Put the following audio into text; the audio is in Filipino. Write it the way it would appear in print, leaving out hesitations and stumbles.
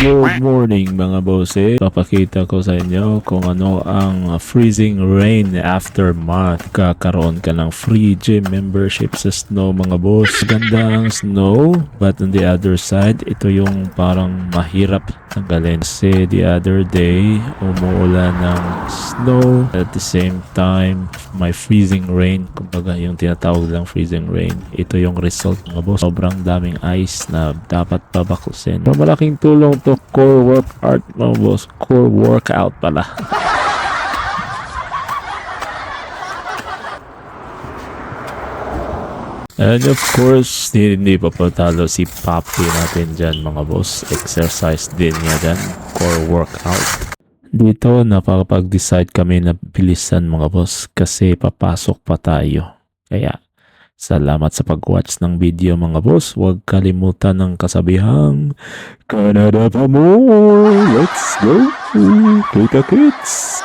Good morning mga bose. Papakita ko sa inyo kung ano ang freezing rain aftermath. Kakaroon ka ng free gym membership sa snow mga boss. Ganda ang snow, but on the other side, ito yung parang mahirap tanggalin. Kasi the other day, umuulan ng snow. At the same time, may freezing rain. Kumbaga yung tinatawag lang freezing rain. Ito yung result mga boss. Sobrang daming ice na dapat pabakusin. So, malaking tulong to core workout mga boss. Core workout pala. And of course, hindi pa patalo si Papi natin dyan mga boss. Exercise din niya dyan. Core workout. Dito napakapag-decide kami na bilisan mga boss kasi papasok pa tayo. Kaya salamat sa pag-watch ng video mga boss. Huwag kalimutan ng kasabihang Canada pa more! Let's go! Kita kits!